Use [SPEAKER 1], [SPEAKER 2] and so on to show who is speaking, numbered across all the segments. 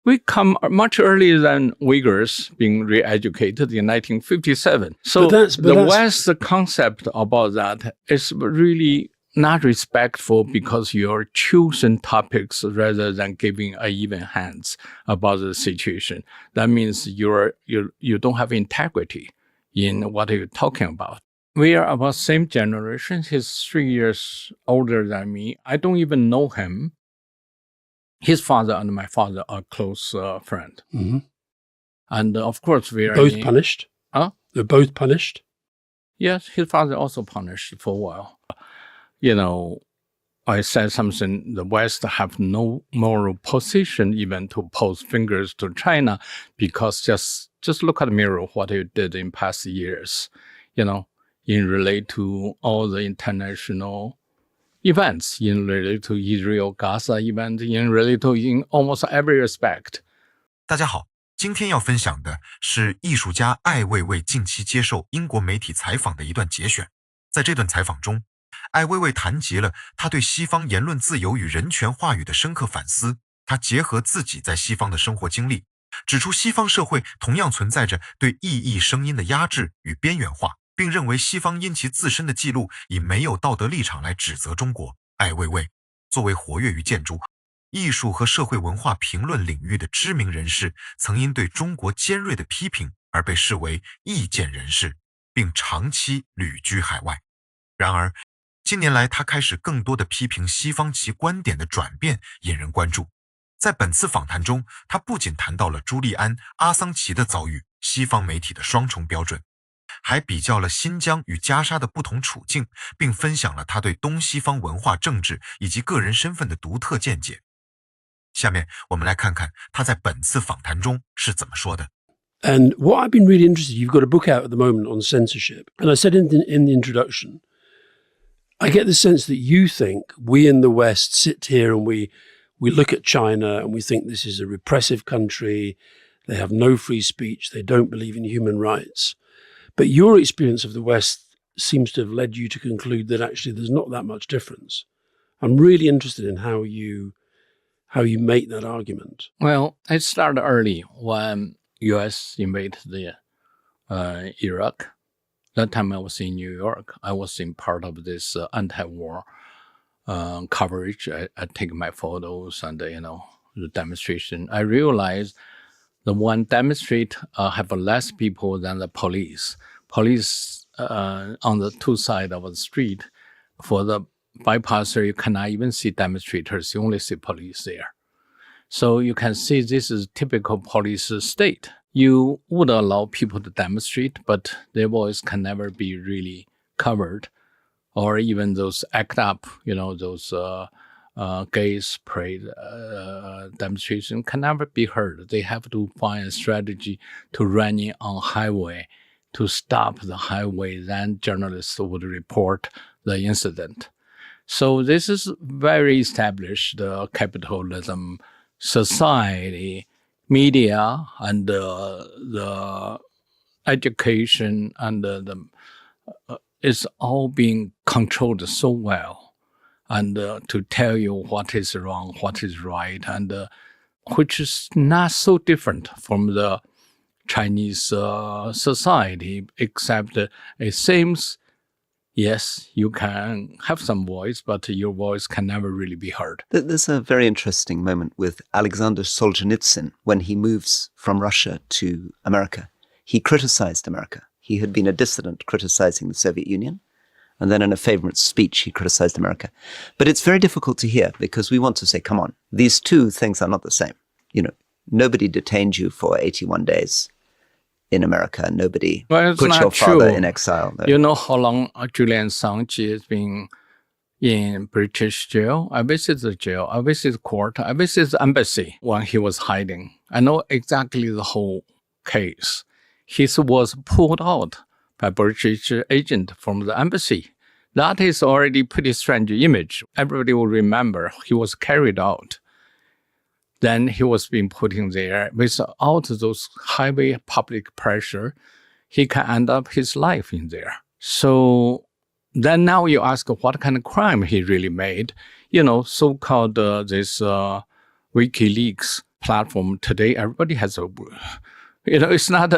[SPEAKER 1] We come much earlier than Uyghurs being re-educated in 1957. So the West's concept about that is really not respectful because you're choosing topics rather than giving even hands about the situation. That means you don't have integrity in what you're talking about. We are about same generation. He's 3 years older than me. I don't even know him. His father and my father are close friend.
[SPEAKER 2] Mm-hmm.
[SPEAKER 1] And of course we are
[SPEAKER 2] both punished?
[SPEAKER 1] Huh?
[SPEAKER 2] They're both punished?
[SPEAKER 1] Yes, his father also punished for a while. You know, I said something, the West have no moral position even to pose fingers to China because just look at the mirror, what you did in past years, you know, in relate to all the international events, in relate to Israel-Gaza event, in relate to in almost every respect.
[SPEAKER 3] 大家好，今天要分享的是艺术家艾未未近期接受英国媒体采访的一段节选。在这段采访中，艾未未谈及了他对西方言论自由与人权话语的深刻反思，他结合自己在西方的生活经历，指出西方社会同样存在着对异议声音的压制与边缘化，并认为西方因其自身的记录以没有道德立场来指责中国。艾未未作为活跃于建筑、艺术和社会文化评论领域的知名人士，曾因对中国尖锐的批评而被视为意见人士，并长期旅居海外。然而近年来他开始更多地批评西方，其观点的转变引人关注。在本次访谈中，他不仅谈到了朱利安、阿桑奇的遭遇，西方媒体的双重标准，还比较了新疆与加沙的不同处境，并分享了他对东西方文化、政治以及个人身份的独特见解。下面我们来看看他在本次访谈中是怎么说的。
[SPEAKER 2] And what I've been really interested, you've got a book out at the moment on censorship. And I said in the introduction, I get the sense that you think we in the West sit here and we look at China and we think this is a repressive country, they have no free speech, they don't believe in human rights. But your experience of the West seems to have led you to conclude that actually there's not that much difference. I'm really interested in how you make that argument.
[SPEAKER 1] Well, it started early when U.S. invaded Iraq. That time I was in New York. I was in part of this anti-war coverage. I take my photos and, the demonstration. I realized the one demonstrate have less people than the police. Police on the two sides of the street. For the bypasser, you cannot even see demonstrators. You only see police there. So you can see this is typical police state. You would allow people to demonstrate, but their voice can never be really covered. Or even those act up, those gays parade demonstration can never be heard. They have to find a strategy to running on highway, to stop the highway. Then journalists would report the incident. So this is very established capitalism society, media, and the education, and it's all being controlled so well, and to tell you what is wrong, what is right, and which is not so different from the Chinese society, except it seems, yes, you can have some voice, but your voice can never really be heard.
[SPEAKER 4] There's a very interesting moment with Alexander Solzhenitsyn when he moves from Russia to America. He criticized America. He had been a dissident criticizing the Soviet Union, and then in a favorite speech, he criticized America. But it's very difficult to hear because we want to say, come on, these two things are not the same. Nobody detained you for 81 days. In America, nobody put your father in exile.
[SPEAKER 1] You know how long Julian Assange has been in British jail? I visited the jail. I visited the court. I visited the embassy when he was hiding. I know exactly the whole case. He was pulled out by British agent from the embassy. That is already pretty strange image. Everybody will remember he was carried out. Then he was being put in there without those heavy public pressure. He can end up his life in there. So then now you ask what kind of crime he really made. So-called this WikiLeaks platform today, everybody has a, it's not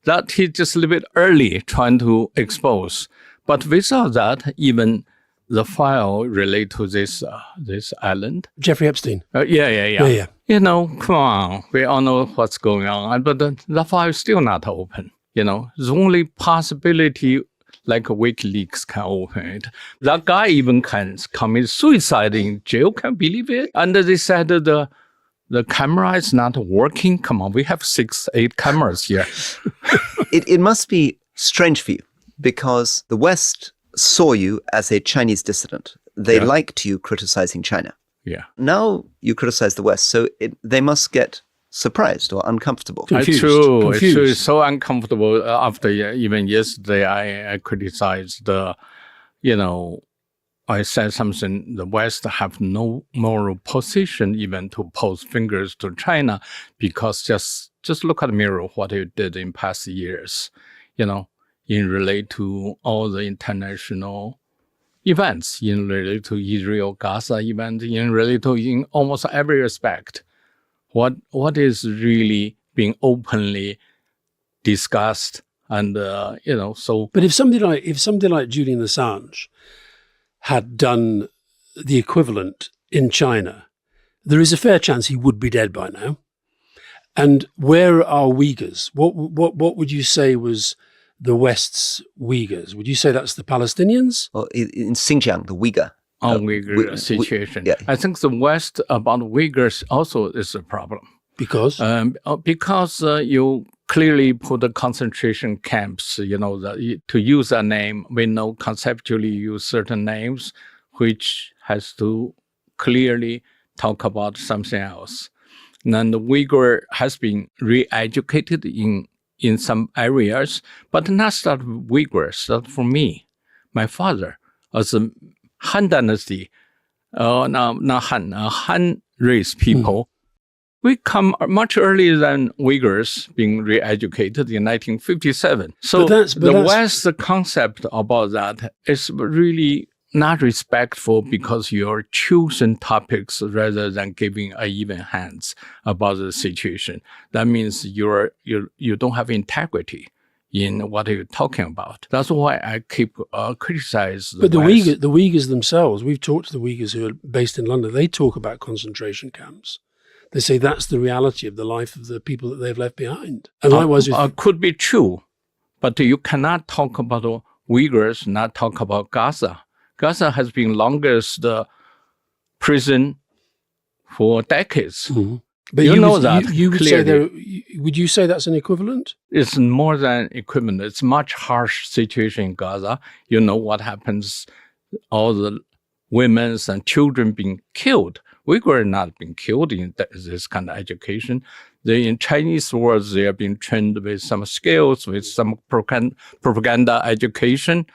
[SPEAKER 1] that he's just a little bit early trying to expose. But without that, even the file relate to this island.
[SPEAKER 2] Jeffrey Epstein.
[SPEAKER 1] Yeah. Come on, we all know what's going on, but the file is still not open. The only possibility like WikiLeaks can open it. That guy even can commit suicide in jail, can believe it. And they said the camera is not working. Come on, we have 6-8 cameras here.
[SPEAKER 4] It must be strange for you because the West saw you as a Chinese dissident. They liked you criticizing China.
[SPEAKER 1] Yeah.
[SPEAKER 4] Now you criticize the West, so they must get surprised or uncomfortable.
[SPEAKER 2] Confused.
[SPEAKER 1] It's true. It's so uncomfortable. After even yesterday, I criticized I said something, the West have no moral position even to pose fingers to China because just look at the mirror, what you did in past years, in relate to all the international events, in relate to Israel-Gaza event, in relate to in almost every respect. What is really being openly discussed and, so.
[SPEAKER 2] But if somebody like Julian Assange had done the equivalent in China, there is a fair chance he would be dead by now. And where are Uyghurs? What would you say was the West's Uyghurs? Would you say that's the Palestinians?
[SPEAKER 4] Well, in Xinjiang, the Uyghur.
[SPEAKER 1] Uyghur situation.
[SPEAKER 4] Yeah.
[SPEAKER 1] I think the West about Uyghurs also is a problem.
[SPEAKER 2] Because?
[SPEAKER 1] Because you clearly put the concentration camps, to use a name, we know conceptually use certain names, which has to clearly talk about something else. And the Uyghur has been re-educated in some areas, but not start with Uyghurs, start for me. My father, as a Han dynasty, not Han race people, we come much earlier than Uyghurs being re-educated in 1957. So the West's concept about that is really not respectful because you're choosing topics rather than giving even hands about the situation. That means you don't have integrity in what you're talking about. That's why I keep criticize the West.
[SPEAKER 2] But the Uyghurs themselves, we've talked to the Uyghurs who are based in London, they talk about concentration camps. They say that's the reality of the life of the people that they've left behind. And likewise,
[SPEAKER 1] could be true, but you cannot talk about Uyghurs, not talk about Gaza. Gaza has been longest prison for decades.
[SPEAKER 2] Mm-hmm. But
[SPEAKER 1] you know that
[SPEAKER 2] would you say that's an equivalent?
[SPEAKER 1] It's more than equivalent. It's much harsh situation in Gaza. You know what happens, all the women and children being killed. Uyghur are not being killed in this kind of education. They in Chinese words, they are being trained with some skills, with some propaganda education.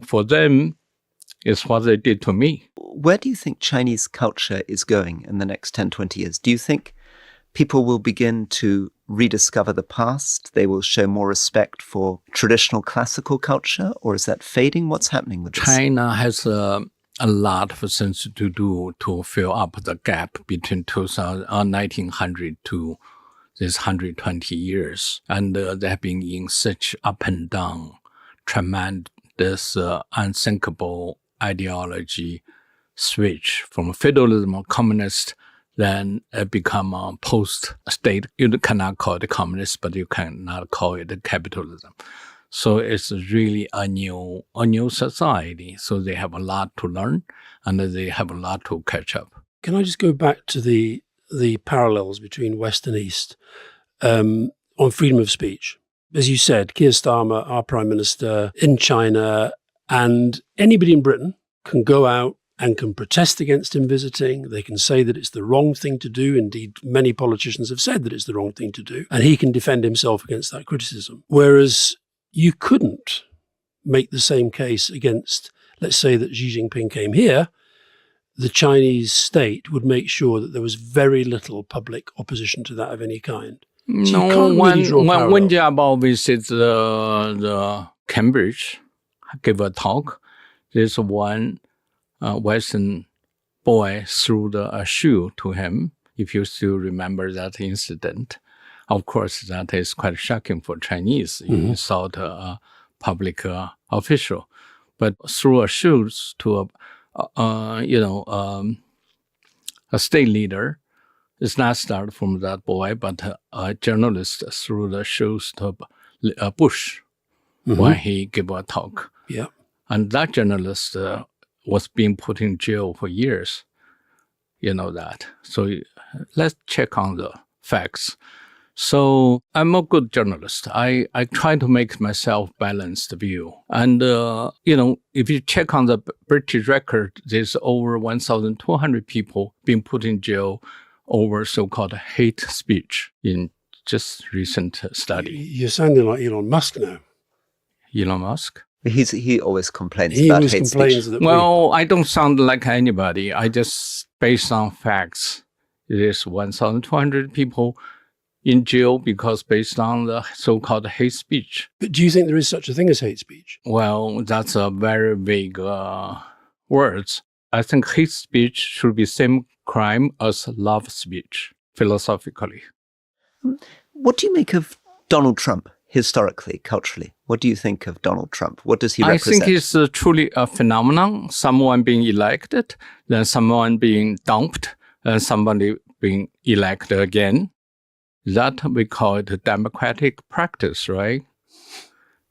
[SPEAKER 1] For them, it's what they did to me.
[SPEAKER 4] Where do you think Chinese culture is going in the next 10, 20 years? Do you think people will begin to rediscover the past? They will show more respect for traditional classical culture? Or is that fading? What's happening with this?
[SPEAKER 1] China has a lot of things to do to fill up the gap between 1900 to this 120 years. And they have been in such up and down, tremendous, unthinkable ideology switch from feudalism or communist, then it become a post-state. You cannot call it communist, but you cannot call it capitalism. So it's really a new society. So they have a lot to learn and they have a lot to catch up.
[SPEAKER 2] Can I just go back to the parallels between West and East on freedom of speech? As you said, Keir Starmer, our Prime Minister, in China, and anybody in Britain can go out and can protest against him visiting. They can say that it's the wrong thing to do. Indeed, many politicians have said that it's the wrong thing to do. And he can defend himself against that criticism. Whereas you couldn't make the same case against, let's say that Xi Jinping came here, the Chinese state would make sure that there was very little public opposition to that of any kind. So
[SPEAKER 1] no, when Jiabao visits the Cambridge, gave a talk, there's one Western boy threw a shoe to him if you still remember that incident. Of course, that is quite shocking for Chinese. You insult a public official. But throw shoes to a state leader, it's not started from that boy, but a journalist threw the shoes to Bush when he gave a talk.
[SPEAKER 2] Yeah.
[SPEAKER 1] And that journalist was being put in jail for years. You know that. So let's check on the facts. So I'm a good journalist. I try to make myself balanced view. And, if you check on the British record, there's over 1,200 people being put in jail over so-called hate speech in just recent study.
[SPEAKER 2] You're sounding like Elon Musk now.
[SPEAKER 1] Elon Musk?
[SPEAKER 4] He always complains
[SPEAKER 2] He
[SPEAKER 4] about
[SPEAKER 2] always
[SPEAKER 4] hate
[SPEAKER 2] complains
[SPEAKER 4] speech.
[SPEAKER 2] that
[SPEAKER 1] Well, I don't sound like anybody. I just, based on facts, there's 1,200 people in jail because based on the so-called hate speech.
[SPEAKER 2] But do you think there is such a thing as hate speech?
[SPEAKER 1] Well, that's a very vague words. I think hate speech should be same crime as love speech, philosophically.
[SPEAKER 4] What do you make of Donald Trump, historically, culturally? What do you think of Donald Trump? What does he represent?
[SPEAKER 1] I think he's truly a phenomenon. Someone being elected, then someone being dumped, and somebody being elected again. That we call it a democratic practice, right?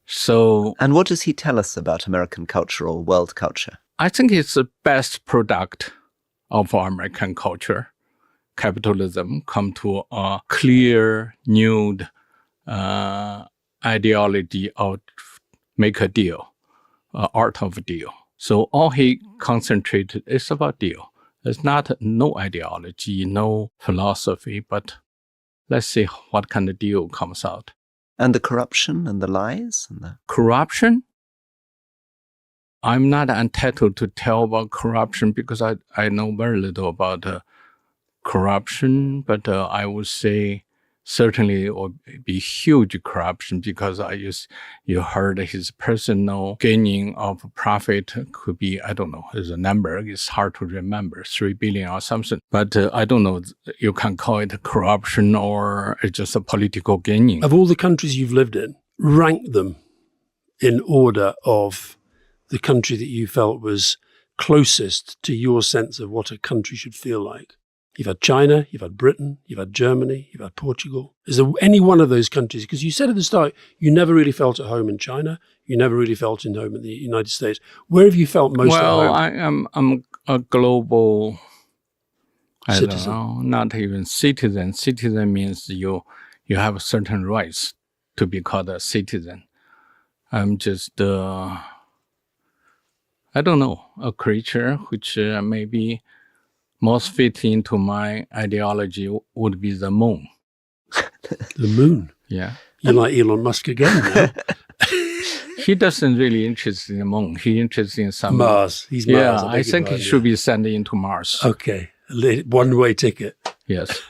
[SPEAKER 1] So,
[SPEAKER 4] And what does he tell us about American culture or world culture?
[SPEAKER 1] I think it's the best product of American culture. Capitalism come to a clear, nude ideology of make a deal, art of a deal. So all he concentrated is about deal. It's not no ideology, no philosophy, but let's see what kind of deal comes out.
[SPEAKER 4] And the corruption and the lies? And the...
[SPEAKER 1] Corruption? I'm not entitled to tell about corruption because I know very little about corruption, but I would say certainly it will be huge corruption because you heard his personal gaining of profit could be, I don't know, there's a number, it's hard to remember, 3 billion or something. But I don't know, you can call it corruption or it's just a political gaining.
[SPEAKER 2] Of all the countries you've lived in, rank them in order of the country that you felt was closest to your sense of what a country should feel like. You've had China, you've had Britain, you've had Germany, you've had Portugal. Is there any one of those countries? Because you said at the start, you never really felt at home in China. You never really felt at home in the United States. Where have you felt most at home?
[SPEAKER 1] Well, I'm a global
[SPEAKER 2] citizen.
[SPEAKER 1] I don't know, not even citizen. Citizen means you have certain rights to be called a citizen. I'm just, I don't know, a creature which maybe most fit into my ideology would be the moon.
[SPEAKER 2] The moon?
[SPEAKER 1] Yeah.
[SPEAKER 2] You're like Elon Musk again now.
[SPEAKER 1] He doesn't really interest in the moon. He interested in some...
[SPEAKER 2] Mars. He's Mars.
[SPEAKER 1] Yeah, I think he should be sent into Mars.
[SPEAKER 2] Okay. One-way ticket.
[SPEAKER 1] Yes.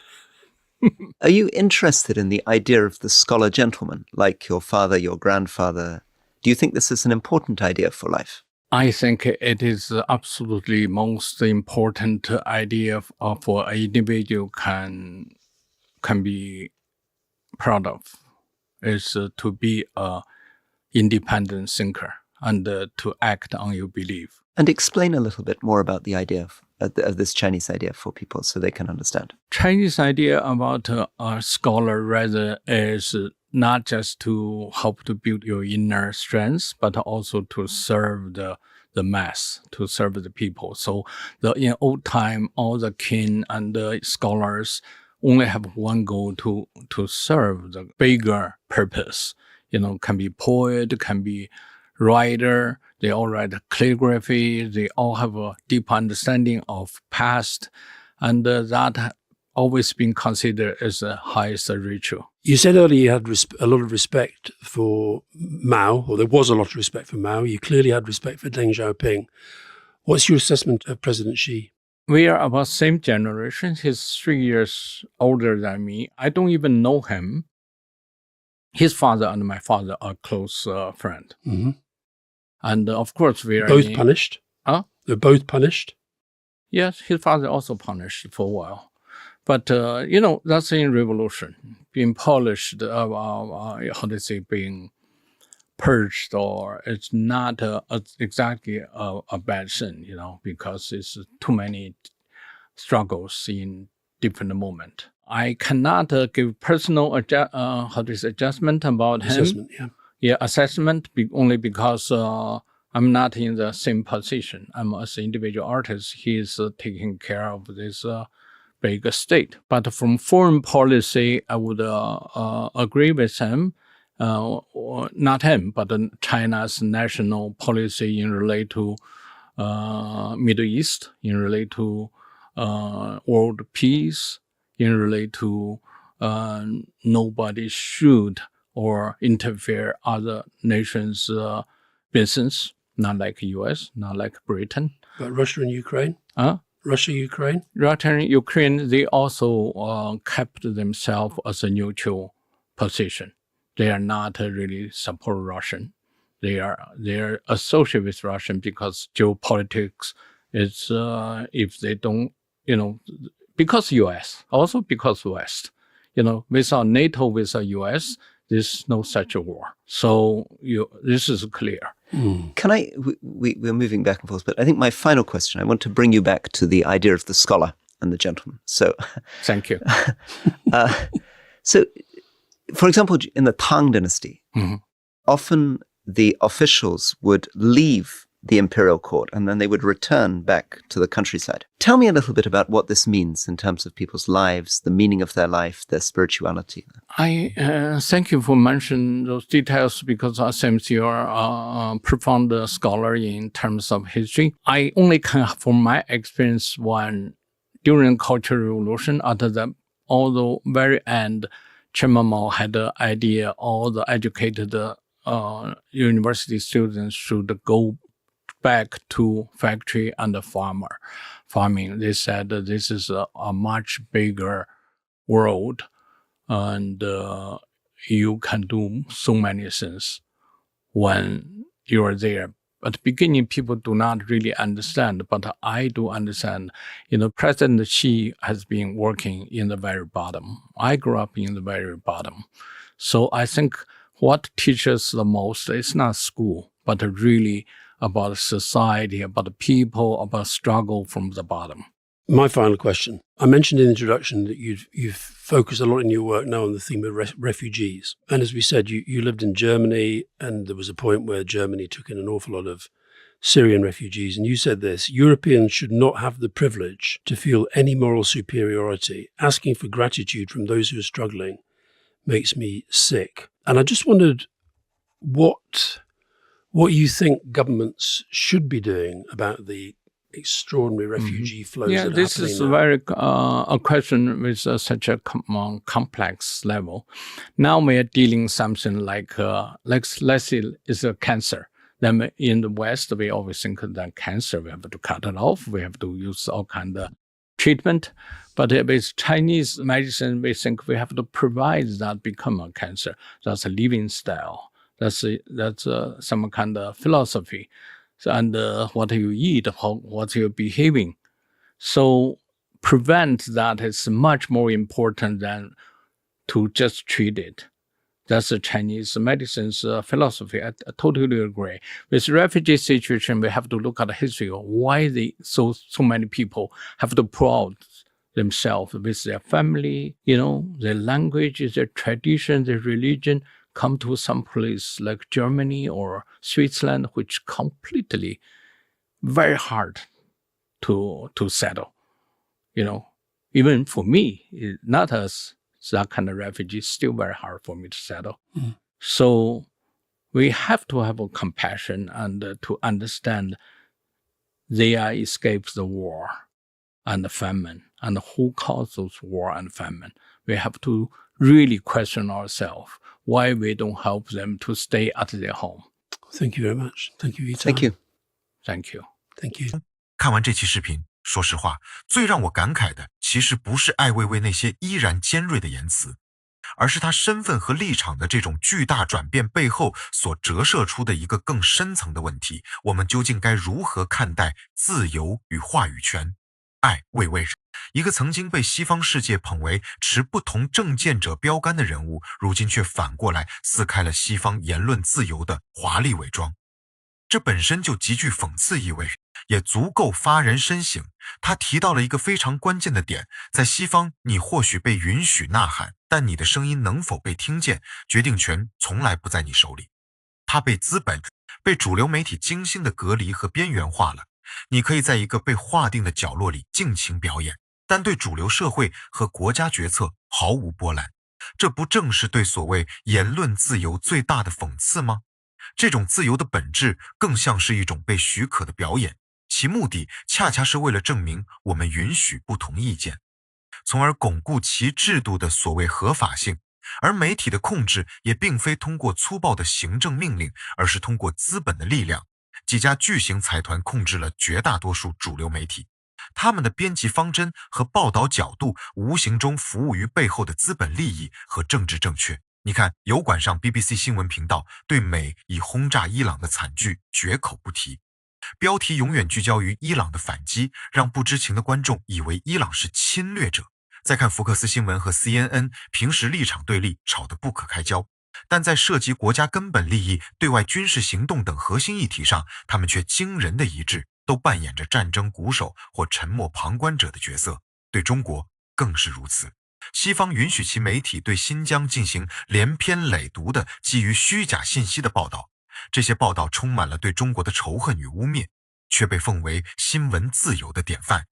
[SPEAKER 4] Are you interested in the idea of the scholar gentleman, like your father, your grandfather? Do you think this is an important idea for life?
[SPEAKER 1] I think it is absolutely most important idea for an individual can be proud of is to be a independent thinker and to act on your belief.
[SPEAKER 4] And explain a little bit more about the idea of this Chinese idea for people so they can understand.
[SPEAKER 1] Chinese idea about a scholar rather is not just to help to build your inner strength, but also to serve the mass, to serve the people. So in old time, all the king and the scholars only have one goal to serve the bigger purpose. Can be poet, can be writer. They all write calligraphy. They all have a deep understanding of past, and that always been considered as the highest virtue.
[SPEAKER 2] You said earlier you had a lot of respect for Mao, or there was a lot of respect for Mao. You clearly had respect for Deng Xiaoping. What's your assessment of President Xi?
[SPEAKER 1] We are about same generation. He's 3 years older than me. I don't even know him. His father and my father are close friend.
[SPEAKER 2] Mm-hmm.
[SPEAKER 1] And of course we are...
[SPEAKER 2] Both punished?
[SPEAKER 1] Huh?
[SPEAKER 2] They're both punished?
[SPEAKER 1] Yes, his father also punished for a while. But that's in revolution, being polished, how to say, being purged, or it's not exactly a bad thing, because it's too many struggles in different moment. I cannot give personal adjustment about him.
[SPEAKER 2] Assessment, yeah.
[SPEAKER 1] Assessment only because I'm not in the same position. I'm as an individual artist. He is taking care of this big state. But from foreign policy, I would agree with him. Not him, but China's national policy in relate to Middle East, in relate to world peace, in relate to nobody should or interfere other nations' business, not like U.S., not like Britain.
[SPEAKER 2] But Russia and Ukraine? Russia, Ukraine?
[SPEAKER 1] Russia and Ukraine, they also kept themselves as a neutral position. They are not really support Russian. They are associated with Russian because geopolitics is, if they don't, because U.S., also because West, without NATO, without U.S., there's no such a war. So this is clear.
[SPEAKER 4] Can I, we're moving back and forth, but I think my final question, I want to bring you back to the idea of the scholar and the gentleman. So,
[SPEAKER 1] thank you.
[SPEAKER 4] So, for example, in the Tang dynasty, often the officials would leave the imperial court and then they would return back to the countryside. Tell me a little bit about what this means in terms of people's lives, the meaning of their life, their spirituality.
[SPEAKER 1] I thank you for mentioning those details because it seems you are a profound scholar in terms of history. I only can, from my experience, during Cultural Revolution, although very end, Chairman Mao had the idea all the educated university students should go back to factory and farming. They said this is a much bigger world and you can do so many things when you are there. At the beginning, people do not really understand, but I do understand. President Xi has been working in the very bottom. I grew up in the very bottom. So I think what teaches the most is not school, but really about society, about the people, about struggle from the bottom.
[SPEAKER 2] My final question. I mentioned in the introduction that you've focused a lot in your work now on the theme of refugees. And as we said, you lived in Germany, and there was a point where Germany took in an awful lot of Syrian refugees. And you said this: Europeans should not have the privilege to feel any moral superiority. Asking for gratitude from those who are struggling makes me sick. And I just wondered what you think governments should be doing about the extraordinary refugee flows.
[SPEAKER 1] Yeah, this is a question with such a complex level. Now we are dealing something like let's say it's a cancer. Then in the West, we always think that cancer, we have to cut it off. We have to use all kind of treatment. But with Chinese medicine, we think we have to provide that become a cancer. That's a living style. That's some kind of philosophy. And what you eat, what you're behaving. So prevent that is much more important than to just treat it. That's the Chinese medicine's philosophy. I totally agree. With refugee situation, we have to look at the history of why so many people have to pull out themselves with their family, their language, their tradition, their religion, come to some place like Germany or Switzerland, which completely very hard to settle. Even for me, not as that kind of refugee, still very hard for me to settle. So we have to have a compassion and to understand they are escaped the war and the famine, and who caused those war and famine. We have to really question ourselves why we don't help them to stay at their home.
[SPEAKER 2] Thank you very much. Thank you, Yitan.
[SPEAKER 4] Thank you.
[SPEAKER 1] Thank you.
[SPEAKER 2] Thank you.
[SPEAKER 3] 看完这期视频，说实话，最让我感慨的其实不是艾未未那些依然尖锐的言辞，而是他身份和立场的这种巨大转变背后所折射出的一个更深层的问题：我们究竟该如何看待自由与话语权？艾未未一个曾经被西方世界捧为持不同政见者标杆的人物，如今却反过来撕开了西方言论自由的华丽伪装。这本身就极具讽刺意味，也足够发人深省。他提到了一个非常关键的点，在西方你或许被允许呐喊，但你的声音能否被听见，决定权从来不在你手里。他被资本、被主流媒体精心的隔离和边缘化了。你可以在一个被划定的角落里尽情表演，但对主流社会和国家决策毫无波澜。这不正是对所谓言论自由最大的讽刺吗？这种自由的本质更像是一种被许可的表演，其目的恰恰是为了证明我们允许不同意见，从而巩固其制度的所谓合法性。而媒体的控制也并非通过粗暴的行政命令，而是通过资本的力量。几家巨型财团控制了绝大多数主流媒体，他们的编辑方针和报道角度无形中服务于背后的资本利益和政治正确。你看，油管上 BBC 新闻频道对美以轰炸伊朗的惨剧绝口不提，标题永远聚焦于伊朗的反击，让不知情的观众以为伊朗是侵略者。再看福克斯新闻和 CNN， 平时立场对立，吵得不可开交，但在涉及国家根本利益、对外军事行动等核心议题上，他们却惊人的一致，都扮演着战争鼓手或沉默旁观者的角色。对中国更是如此。西方允许其媒体对新疆进行连篇累牍的基于虚假信息的报道，这些报道充满了对中国的仇恨与污蔑，却被奉为新闻自由的典范。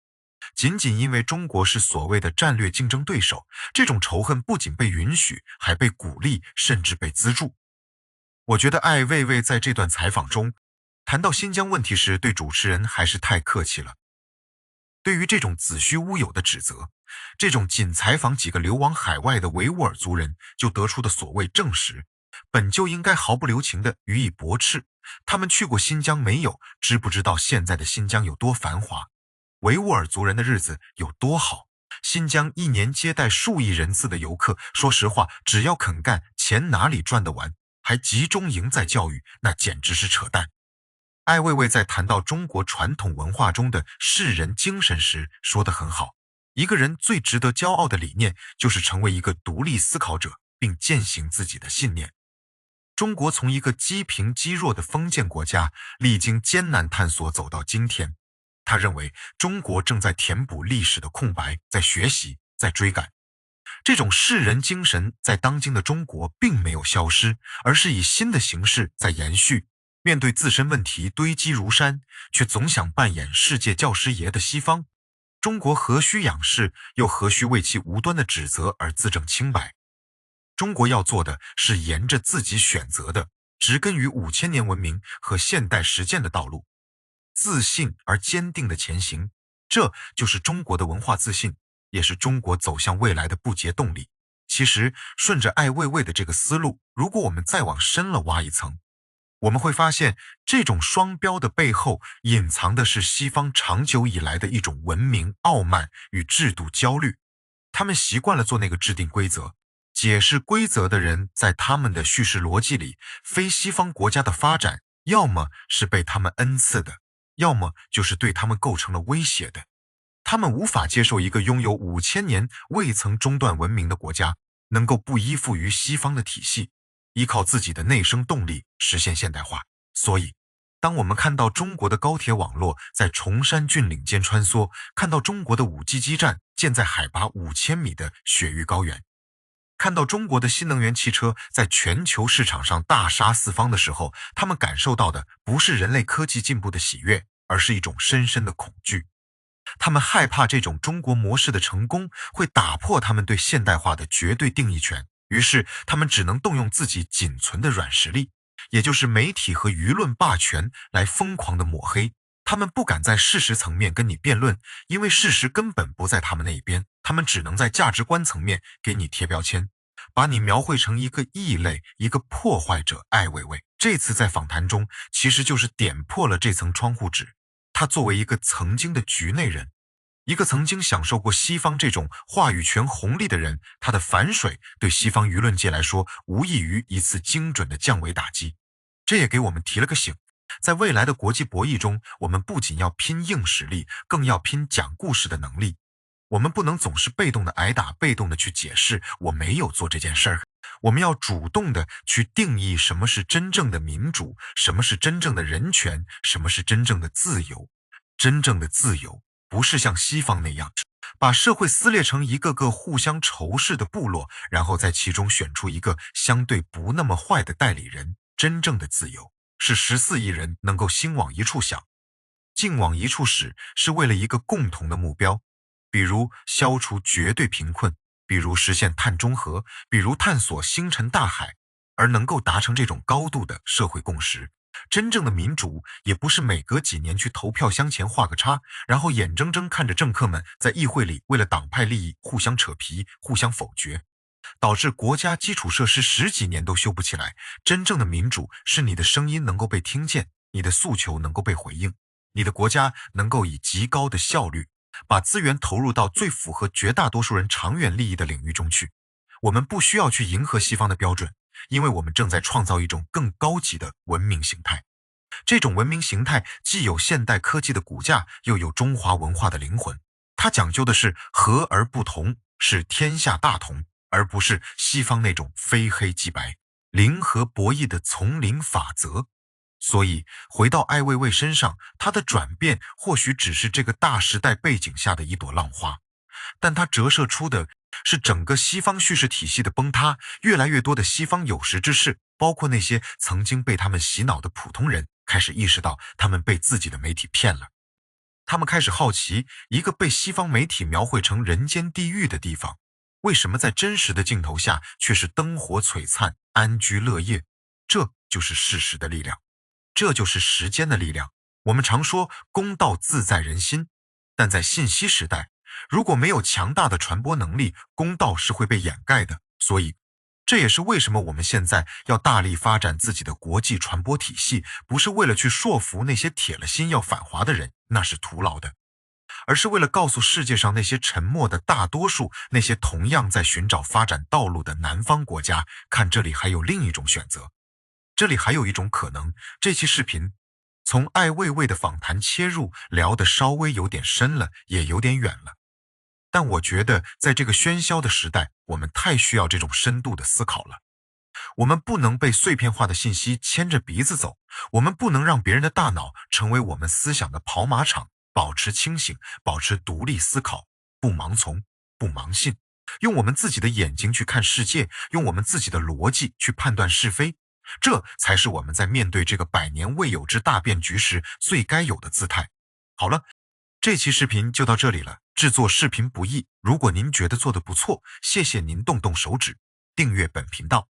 [SPEAKER 3] 仅仅因为中国是所谓的战略竞争对手，这种仇恨不仅被允许，还被鼓励，甚至被资助。我觉得艾未未在这段采访中谈到新疆问题时，对主持人还是太客气了。对于这种子虚乌有的指责，这种仅采访几个流亡海外的维吾尔族人就得出的所谓证实，本就应该毫不留情地予以驳斥。他们去过新疆没有？知不知道现在的新疆有多繁华？维吾尔族人的日子有多好？新疆一年接待数亿人次的游客，说实话，只要肯干，钱哪里赚得完？还集中营在教育，那简直是扯淡。艾未未在谈到中国传统文化中的士人精神时说得很好，一个人最值得骄傲的理念就是成为一个独立思考者，并践行自己的信念。中国从一个积贫积弱的封建国家历经艰难探索走到今天，他认为中国正在填补历史的空白，在学习，在追赶。这种士人精神在当今的中国并没有消失，而是以新的形式在延续。面对自身问题堆积如山，却总想扮演世界教师爷的西方，中国何须仰视，又何须为其无端的指责而自证清白？中国要做的是沿着自己选择的植根于5000年文明和现代实践的道路，自信而坚定的前行，这就是中国的文化自信，也是中国走向未来的不竭动力。其实顺着艾未未的这个思路，如果我们再往深了挖一层，我们会发现这种双标的背后隐藏的是西方长久以来的一种文明傲慢与制度焦虑。他们习惯了做那个制定规则、解释规则的人，在他们的叙事逻辑里，非西方国家的发展要么是被他们恩赐的，要么就是对他们构成了威胁的。他们无法接受一个拥有5000年未曾中断文明的国家能够不依附于西方的体系，依靠自己的内生动力实现现代化。所以当我们看到中国的高铁网络在崇山峻岭间穿梭，看到中国的5G 基站建在海拔5000米的雪域高原，看到中国的新能源汽车在全球市场上大杀四方的时候，他们感受到的不是人类科技进步的喜悦，而是一种深深的恐惧。他们害怕这种中国模式的成功会打破他们对现代化的绝对定义权，于是他们只能动用自己仅存的软实力，也就是媒体和舆论霸权来疯狂的抹黑。他们不敢在事实层面跟你辩论，因为事实根本不在他们那一边，他们只能在价值观层面给你贴标签，把你描绘成一个异类，一个破坏者。艾未未这次在访谈中其实就是点破了这层窗户纸。他作为一个曾经的局内人，一个曾经享受过西方这种话语权红利的人，他的反水对西方舆论界来说无异于一次精准的降维打击。这也给我们提了个醒，在未来的国际博弈中，我们不仅要拼硬实力，更要拼讲故事的能力。我们不能总是被动的挨打，被动的去解释我没有做这件事儿。我们要主动的去定义什么是真正的民主，什么是真正的人权，什么是真正的自由。真正的自由不是像西方那样把社会撕裂成一个个互相仇视的部落，然后在其中选出一个相对不那么坏的代理人。真正的自由是14亿人能够心往一处想，劲往一处使，是为了一个共同的目标，比如消除绝对贫困，比如实现碳中和，比如探索星辰大海，而能够达成这种高度的社会共识。真正的民主也不是每隔几年去投票箱前画个叉，然后眼睁睁看着政客们在议会里为了党派利益互相扯皮，互相否决，导致国家基础设施10几年都修不起来。真正的民主是你的声音能够被听见，你的诉求能够被回应，你的国家能够以极高的效率把资源投入到最符合绝大多数人长远利益的领域中去。我们不需要去迎合西方的标准，因为我们正在创造一种更高级的文明形态。这种文明形态既有现代科技的骨架，又有中华文化的灵魂。它讲究的是和而不同，是天下大同，而不是西方那种非黑即白、零和博弈的丛林法则。所以回到艾未未身上，他的转变或许只是这个大时代背景下的一朵浪花，但它折射出的是整个西方叙事体系的崩塌。越来越多的西方有识之士，包括那些曾经被他们洗脑的普通人，开始意识到他们被自己的媒体骗了。他们开始好奇，一个被西方媒体描绘成人间地狱的地方，为什么在真实的镜头下却是灯火璀璨、安居乐业？这就是事实的力量，这就是时间的力量。我们常说公道自在人心，但在信息时代，如果没有强大的传播能力，公道是会被掩盖的。所以这也是为什么我们现在要大力发展自己的国际传播体系，不是为了去说服那些铁了心要反华的人，那是徒劳的，而是为了告诉世界上那些沉默的大多数，那些同样在寻找发展道路的南方国家，看这里还有另一种选择，这里还有一种可能。这期视频从艾未未的访谈切入，聊得稍微有点深了，也有点远了。但我觉得在这个喧嚣的时代，我们太需要这种深度的思考了。我们不能被碎片化的信息牵着鼻子走，我们不能让别人的大脑成为我们思想的跑马场。保持清醒，保持独立思考，不盲从，不盲信，用我们自己的眼睛去看世界，用我们自己的逻辑去判断是非，这才是我们在面对这个100年未有之大变局时最该有的姿态。好了，这期视频就到这里了。制作视频不易，如果您觉得做得不错，谢谢您动动手指订阅本频道。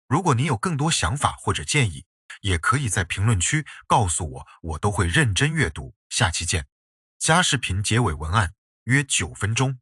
[SPEAKER 3] 如果您有更多想法或者建议，也可以在评论区告诉我，我都会认真阅读。下期见。加视频结尾文案约9分钟。